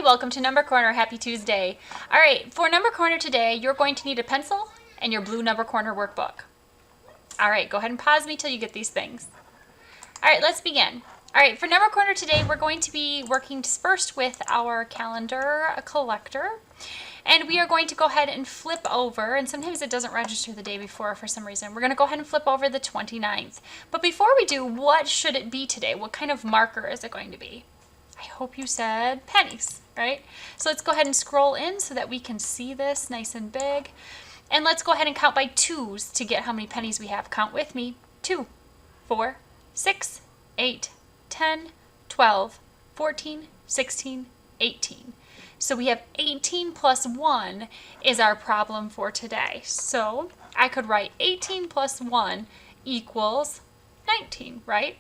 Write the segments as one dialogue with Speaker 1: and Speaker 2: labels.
Speaker 1: welcome to Number Corner. Happy Tuesday. All right, for Number Corner today, you're going to need a pencil and your blue Number Corner workbook. All right, go ahead and pause me till you get these things. All right, let's begin. All right, for Number Corner today, we're going to be working first with our calendar collector. And we are going to go ahead and flip over, and sometimes it doesn't register the day before for some reason. We're going to go ahead and flip over the 29th. But before we do, what should it be today? What kind of marker is it going to be? I hope you said pennies, right? So let's go ahead and scroll in so that we can see this nice and big. And let's go ahead and count by twos to get how many pennies we have. Count with me. 2, 4, 6, 8, 10, 12, 14, 16, 18. So we have 18 plus 1 is our problem for today. So I could write 18 plus 1 equals 19, right?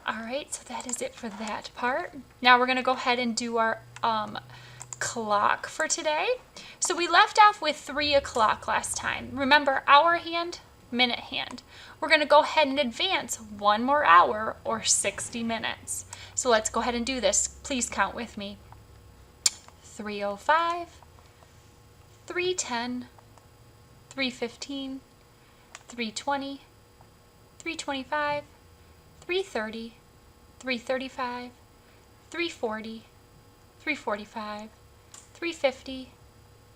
Speaker 1: All right, so that is it for that part. Now we're going to go ahead and do our clock for today. So we left off with 3 o'clock last time. Remember, hour hand, minute hand. We're going to go ahead and advance 1 more hour or 60 minutes. So let's go ahead and do this. Please count with me. 3:05, 3:10, 3:15, 3:20, 3:25, 3:30, 3:35, 3:40, 3:45, 3:50,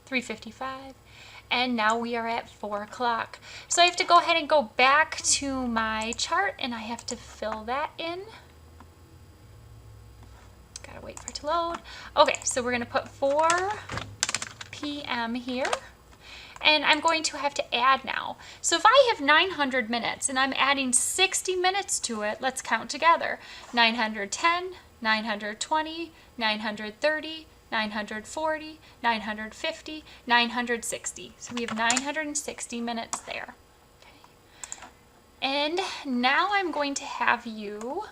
Speaker 1: 3:55, and now we are at 4 o'clock. So I have to go ahead and go back to my chart and I have to fill that in. Gotta wait for it to load. Okay, so we're gonna put 4 p.m. here. And I'm going to have to add now. So if I have 900 minutes and I'm adding 60 minutes to it, let's count together. 910, 920, 930, 940, 950, 960. So we have 960 minutes there. Okay. And now I'm going to have you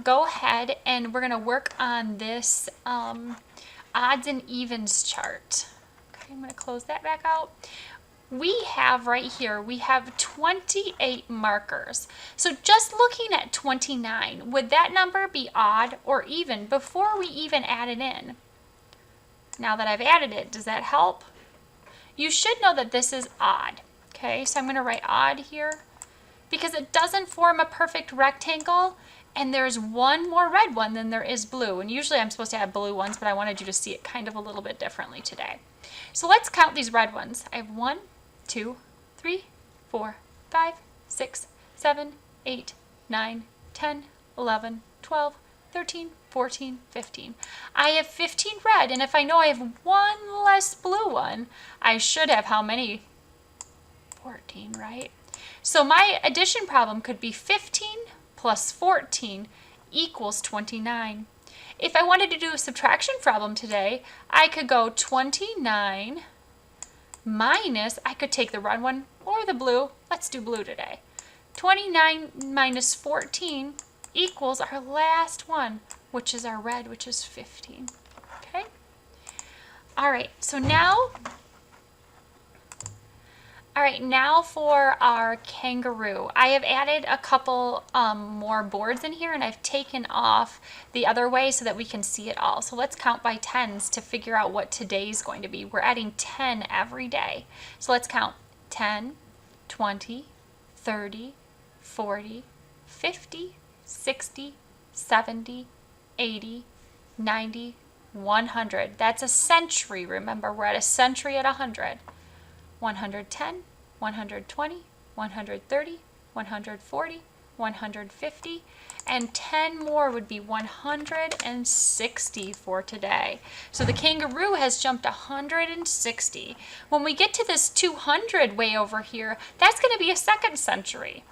Speaker 1: go ahead and we're going to work on this odds and evens chart. I'm going to close that back out. We have right here, we have 28 markers. So just looking at 29, would that number be odd or even before we even add it in? Now that I've added it, does that help? You should know that this is odd. Okay, so I'm going to write odd here because it doesn't form a perfect rectangle. And there's one more red one than there is blue. And usually I'm supposed to have blue ones, but I wanted you to see it kind of a little bit differently today. So let's count these red ones. I have 1, 2, 3, 4, 5, 6, 7, 8, 9, 10, 11, 12, 13, 14, 15. I have 15 red, and if I know I have one less blue one, I should have how many? 14, right? So my addition problem could be 15 plus 14 equals 29. If I wanted to do a subtraction problem today, I could go 29 minus, I could take the red one or the blue. Let's do blue today. 29 minus 14 equals our last one, which is our red, which is 15. Okay? All right, so now for our kangaroo. I have added a couple more boards in here and I've taken off the other way so that we can see it all. So let's count by tens to figure out what today's going to be. We're adding 10 every day. So let's count 10, 20, 30, 40, 50, 60, 70, 80, 90, 100. That's a century. Remember, we're at a century at 100. 110, 120, 130, 140, 150, and 10 more would be 160 for today. So the kangaroo has jumped 160. When we get to this 200 way over here, that's going to be a second century.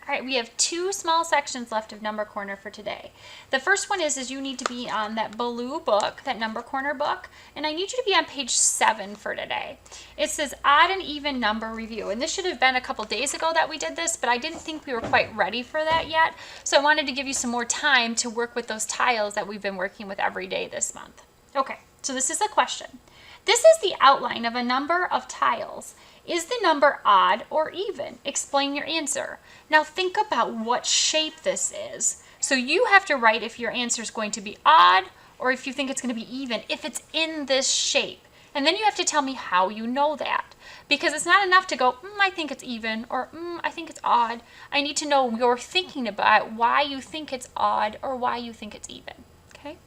Speaker 1: All right, we have 2 small sections left of Number Corner for today. The first one is you need to be on that blue book, that Number Corner book, and I need you to be on page 7 for today. It says Odd and Even Number Review, and this should have been a couple days ago that we did this, but I didn't think we were quite ready for that yet, so I wanted to give you some more time to work with those tiles that we've been working with every day this month. Okay, so this is a question. This is the outline of a number of tiles. Is the number odd or even? Explain your answer. Now think about what shape this is. So you have to write if your answer is going to be odd or if you think it's going to be even, if it's in this shape. And then you have to tell me how you know that. Because it's not enough to go, I think it's even, or I think it's odd. I need to know your thinking about why you think it's odd or why you think it's even. Okay?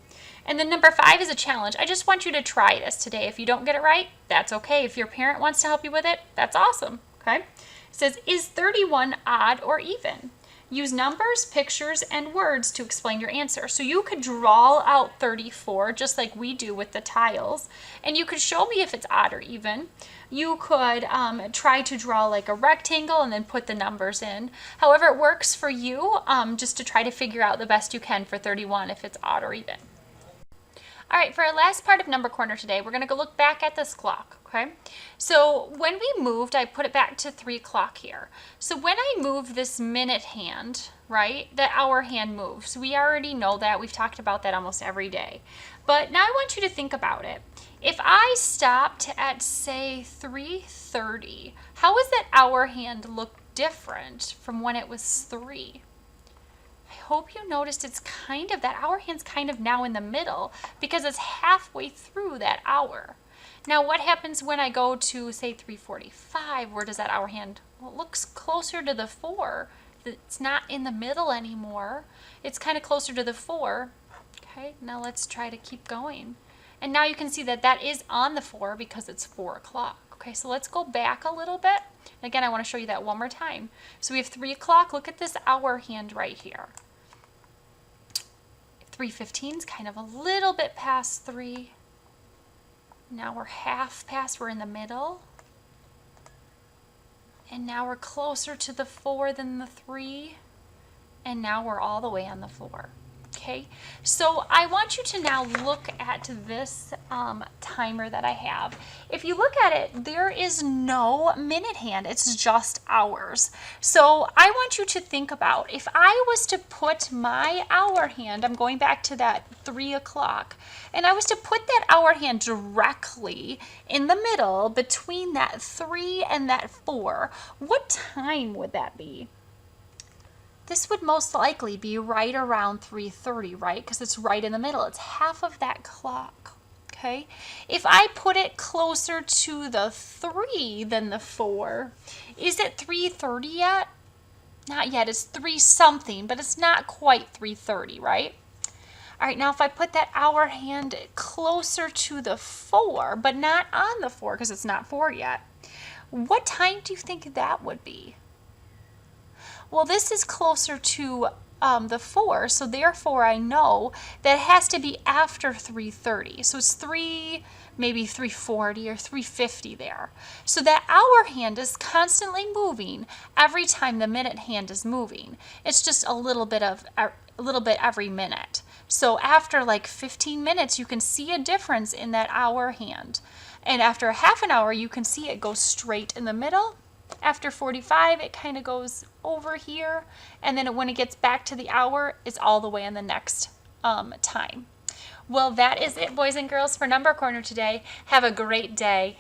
Speaker 1: And then number 5 is a challenge. I just want you to try this today. If you don't get it right, that's okay. If your parent wants to help you with it, that's awesome. Okay? It says, is 31 odd or even? Use numbers, pictures, and words to explain your answer. So you could draw out 34 just like we do with the tiles, and you could show me if it's odd or even. You could try to draw like a rectangle and then put the numbers in. However it works for you, just to try to figure out the best you can for 31 if it's odd or even. All right, for our last part of Number Corner today, we're going to go look back at this clock, okay? So when we moved, I put it back to 3 o'clock here. So when I move this minute hand, right, the hour hand moves. We already know that. We've talked about that almost every day. But now I want you to think about it. If I stopped at, say, 3:30, how does that hour hand look different from when it was 3? I hope you noticed it's kind of, that hour hand's kind of now in the middle because it's halfway through that hour. Now what happens when I go to say 3:45? Where does that hour hand, well, it looks closer to the 4. It's not in the middle anymore. It's kind of closer to the 4. Okay, now let's try to keep going. And now you can see that that is on the 4 because it's 4 o'clock. Okay, so let's go back a little bit. Again, I want to show you that one more time. So we have 3 o'clock. Look at this hour hand right here. 3:15 is kind of a little bit past 3. Now we're half past, we're in the middle. And now we're closer to the 4 than the 3. And now we're all the way on the 4. Okay, so I want you to now look at this timer that I have. If you look at it, there is no minute hand, it's just hours. So I want you to think about, if I was to put my hour hand, I'm going back to that 3 o'clock, and I was to put that hour hand directly in the middle between that 3 and that 4, what time would that be? This would most likely be right around 3:30, right? Because it's right in the middle. It's half of that clock, okay? If I put it closer to the 3 than the 4, is it 3:30 yet? Not yet. It's 3 something, but it's not quite 3:30, right? All right, now if I put that hour hand closer to the 4, but not on the 4 because it's not 4 yet, what time do you think that would be? Well, this is closer to the 4, so therefore I know that it has to be after 3:30. So it's 3, maybe 3:40 or 3:50 there. So that hour hand is constantly moving every time the minute hand is moving. It's just a little bit every minute. So after like 15 minutes, you can see a difference in that hour hand. And after a half an hour, you can see it goes straight in the middle. After 45, it kind of goes over here, and then when it gets back to the hour, it's all the way in the next time. Well, that is it, boys and girls, for Number Corner today. Have a great day.